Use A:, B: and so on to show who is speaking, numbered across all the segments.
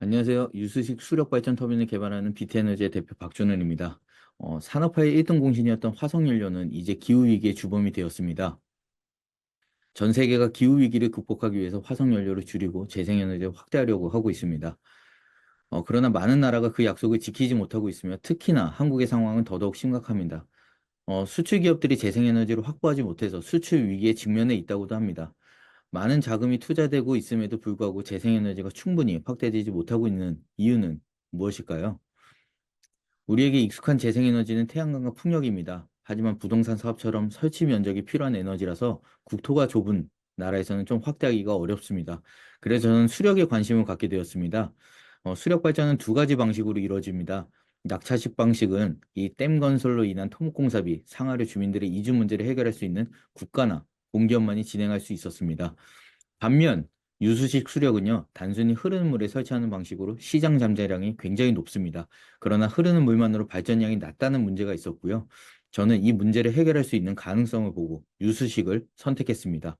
A: 안녕하세요. 유수식 수력발전 터빈을 개발하는 비트에너지의 대표 박준현입니다. 산업화의 1등 공신이었던 화석연료는 이제 기후위기의 주범이 되었습니다. 전 세계가 기후위기를 극복하기 위해서 화석연료를 줄이고 재생에너지를 확대하려고 하고 있습니다. 그러나 많은 나라가 그 약속을 지키지 못하고 있으며 특히나 한국의 상황은 더더욱 심각합니다. 수출 기업들이 재생에너지를 확보하지 못해서 수출 위기에 직면해 있다고도 합니다. 많은 자금이 투자되고 있음에도 불구하고 재생에너지가 충분히 확대되지 못하고 있는 이유는 무엇일까요? 우리에게 익숙한 재생에너지는 태양광과 풍력입니다. 하지만 부동산 사업처럼 설치 면적이 필요한 에너지라서 국토가 좁은 나라에서는 좀 확대하기가 어렵습니다. 그래서 저는 수력에 관심을 갖게 되었습니다. 수력 발전은 두 가지 방식으로 이루어집니다. 낙차식 방식은 이 댐 건설로 인한 토목공사비, 상하류 주민들의 이주 문제를 해결할 수 있는 국가나 공기업만이 진행할 수 있었습니다. 반면 유수식 수력은요, 단순히 흐르는 물에 설치하는 방식으로 시장 잠재량이 굉장히 높습니다. 그러나 흐르는 물만으로 발전량이 낮다는 문제가 있었고요. 저는 이 문제를 해결할 수 있는 가능성을 보고 유수식을 선택했습니다.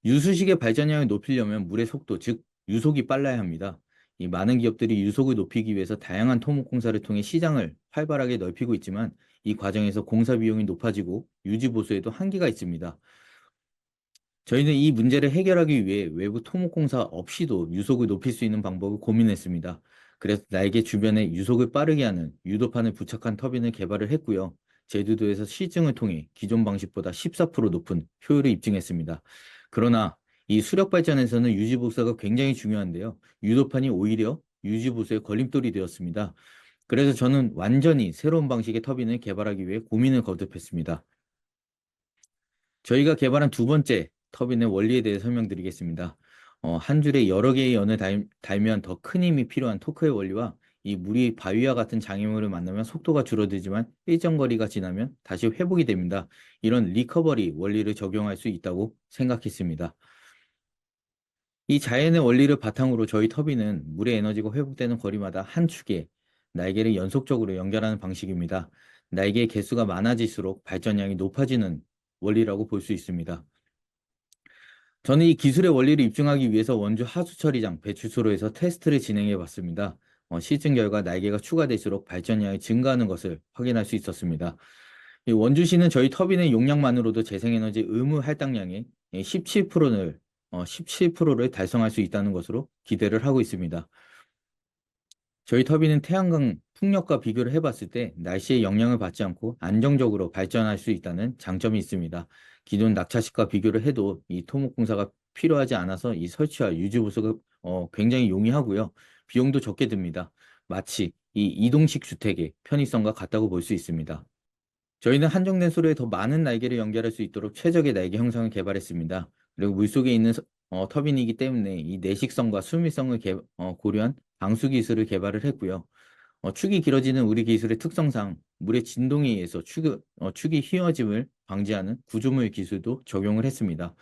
A: 유수식의 발전량을 높이려면 물의 속도, 즉 유속이 빨라야 합니다. 이 많은 기업들이 유속을 높이기 위해서 다양한 토목 공사를 통해 시장을 활발하게 넓히고 있지만 이 과정에서 공사 비용이 높아지고 유지 보수에도 한계가 있습니다. 저희는 이 문제를 해결하기 위해 외부 토목공사 없이도 유속을 높일 수 있는 방법을 고민했습니다. 그래서 날개 주변에 유속을 빠르게 하는 유도판을 부착한 터빈을 개발을 했고요. 제주도에서 시증을 통해 기존 방식보다 14% 높은 효율을 입증했습니다. 그러나 이 수력 발전에서는 유지 보수가 굉장히 중요한데요. 유도판이 오히려 유지 보수의 걸림돌이 되었습니다. 그래서 저는 완전히 새로운 방식의 터빈을 개발하기 위해 고민을 거듭했습니다. 저희가 개발한 두 번째 터빈의 원리에 대해 설명드리겠습니다. 한 줄에 여러 개의 연을 달면 더 큰 힘이 필요한 토크의 원리와 이 물이 바위와 같은 장애물을 만나면 속도가 줄어들지만 일정 거리가 지나면 다시 회복이 됩니다. 이런 리커버리 원리를 적용할 수 있다고 생각했습니다. 이 자연의 원리를 바탕으로 저희 터빈은 물의 에너지가 회복되는 거리마다 한 축에 날개를 연속적으로 연결하는 방식입니다. 날개의 개수가 많아질수록 발전량이 높아지는 원리라고 볼 수 있습니다. 저는 이 기술의 원리를 입증하기 위해서 원주 하수처리장 배출소로에서 테스트를 진행해 봤습니다. 시즌 결과 날개가 추가될수록 발전량이 증가하는 것을 확인할 수 있었습니다. 이 원주시는 저희 터빈의 용량만으로도 재생에너지 의무 할당량의 17%를 달성할 수 있다는 것으로 기대를 하고 있습니다. 저희 터빈은 태양광 풍력과 비교를 해봤을 때 날씨의 영향을 받지 않고 안정적으로 발전할 수 있다는 장점이 있습니다. 기존 낙차식과 비교를 해도 이 토목공사가 필요하지 않아서 이 설치와 유지 보수가 굉장히 용이하고요. 비용도 적게 듭니다. 마치 이 이동식 주택의 편의성과 같다고 볼 수 있습니다. 저희는 한정된 수로에 더 많은 날개를 연결할 수 있도록 최적의 날개 형상을 개발했습니다. 그리고 물속에 있는 터빈이기 때문에 이 내식성과 수밀성을 고려한 방수 기술을 개발을 했고요. 축이 길어지는 우리 기술의 특성상 물의 진동에 의해서 축이 휘어짐을 방지하는 구조물 기술도 적용을 했습니다.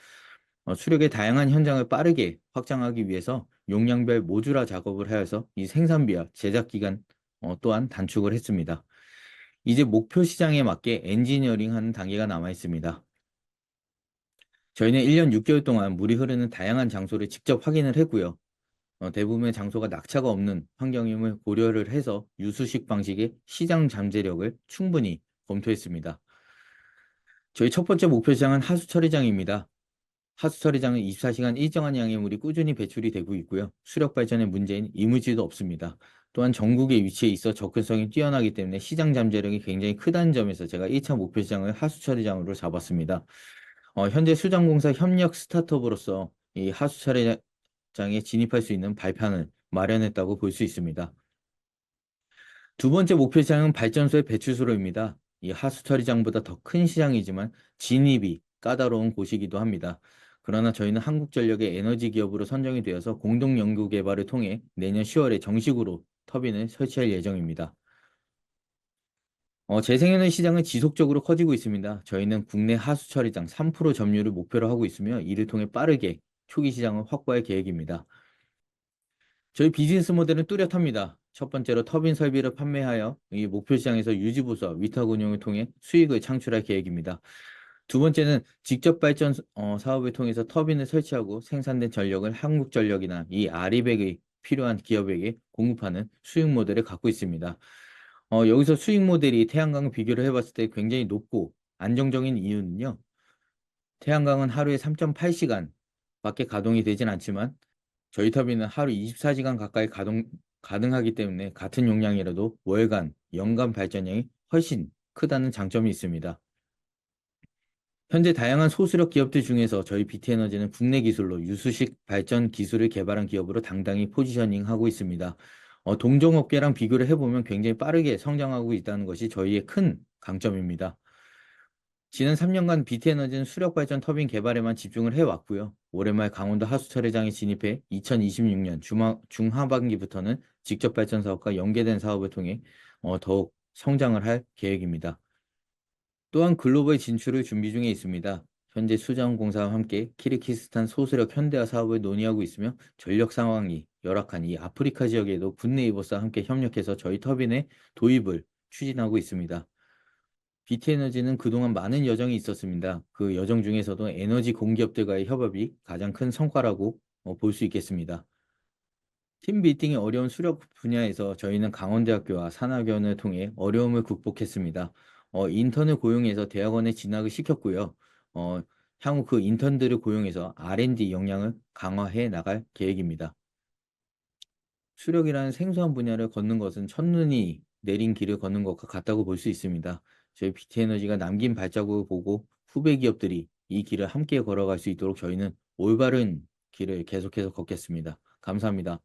A: 수력의 다양한 현장을 빠르게 확장하기 위해서 용량별 모듈화 작업을 하여서 이 생산비와 제작 기간 또한 단축을 했습니다. 이제 목표 시장에 맞게 엔지니어링하는 단계가 남아 있습니다. 저희는 1년 6개월 동안 물이 흐르는 다양한 장소를 직접 확인을 했고요. 대부분의 장소가 낙차가 없는 환경임을 고려를 해서 유수식 방식의 시장 잠재력을 충분히 검토했습니다. 저희 첫 번째 목표 시장은 하수 처리장입니다. 하수 처리장은 24시간 일정한 양의 물이 꾸준히 배출이 되고 있고요. 수력 발전의 문제인 이물질도 없습니다. 또한 전국에 위치해 있어 접근성이 뛰어나기 때문에 시장 잠재력이 굉장히 크다는 점에서 제가 1차 목표 시장을 하수 처리장으로 잡았습니다. 현재 수장공사 협력 스타트업으로서 이 하수 처리장에 진입할 수 있는 발판을 마련했다고 볼 수 있습니다. 두 번째 목표 시장은 발전소의 배출수로입니다. 이 하수 처리장보다 더 큰 시장이지만 진입이 까다로운 곳이기도 합니다. 그러나 저희는 한국전력의 에너지 기업으로 선정이 되어서 공동 연구 개발을 통해 내년 10월에 정식으로 터빈을 설치할 예정입니다. 재생에너지 시장은 지속적으로 커지고 있습니다. 저희는 국내 하수 처리장 3% 점유율을 목표로 하고 있으며 이를 통해 빠르게 초기 시장을 확보할 계획입니다. 저희 비즈니스 모델은 뚜렷합니다. 첫 번째로 터빈 설비를 판매하여 이 목표 시장에서 유지 보수와 위탁 운영을 통해 수익을 창출할 계획입니다. 두 번째는 직접 발전 사업을 통해서 터빈을 설치하고 생산된 전력을 한국전력이나 이 아리백의 필요한 기업에게 공급하는 수익 모델을 갖고 있습니다. 여기서 수익 모델이 태양광 비교를 해봤을 때 굉장히 높고 안정적인 이유는요. 태양광은 하루에 3.8시간 밖에 가동이 되진 않지만 저희 터빈은 하루 24시간 가까이 가능하기 때문에 같은 용량이라도 월간, 연간 발전량이 훨씬 크다는 장점이 있습니다. 현재 다양한 소수력 기업들 중에서 저희 BT에너지는 국내 기술로 유수식 발전 기술을 개발한 기업으로 당당히 포지셔닝하고 있습니다. 동종업계랑 비교를 해보면 굉장히 빠르게 성장하고 있다는 것이 저희의 큰 강점입니다. 지난 3년간 BT에너지는 수력발전 터빈 개발에만 집중을 해왔고요. 올해 말 강원도 하수처리장에 진입해 2026년 중하반기부터는 직접 발전 사업과 연계된 사업을 통해 더욱 성장을 할 계획입니다. 또한 글로벌 진출을 준비 중에 있습니다. 현재 수자원공사와 함께 키르기스탄 소수력 현대화 사업을 논의하고 있으며 전력 상황이 열악한 이 아프리카 지역에도 굿네이버스와 함께 협력해서 저희 터빈의 도입을 추진하고 있습니다. BT에너지는 그동안 많은 여정이 있었습니다. 그 여정 중에서도 에너지 공기업들과의 협업이 가장 큰 성과라고 볼 수 있겠습니다. 팀 빌딩이 어려운 수력 분야에서 저희는 강원대학교와 산학연을 통해 어려움을 극복했습니다. 인턴을 고용해서 대학원에 진학을 시켰고요. 어, 향후 그 인턴들을 고용해서 R&D 역량을 강화해 나갈 계획입니다. 수력이라는 생소한 분야를 걷는 것은 첫눈이 내린 길을 걷는 것과 같다고 볼 수 있습니다. 저희 BT에너지가 남긴 발자국을 보고 후배 기업들이 이 길을 함께 걸어갈 수 있도록 저희는 올바른 길을 계속해서 걷겠습니다. 감사합니다.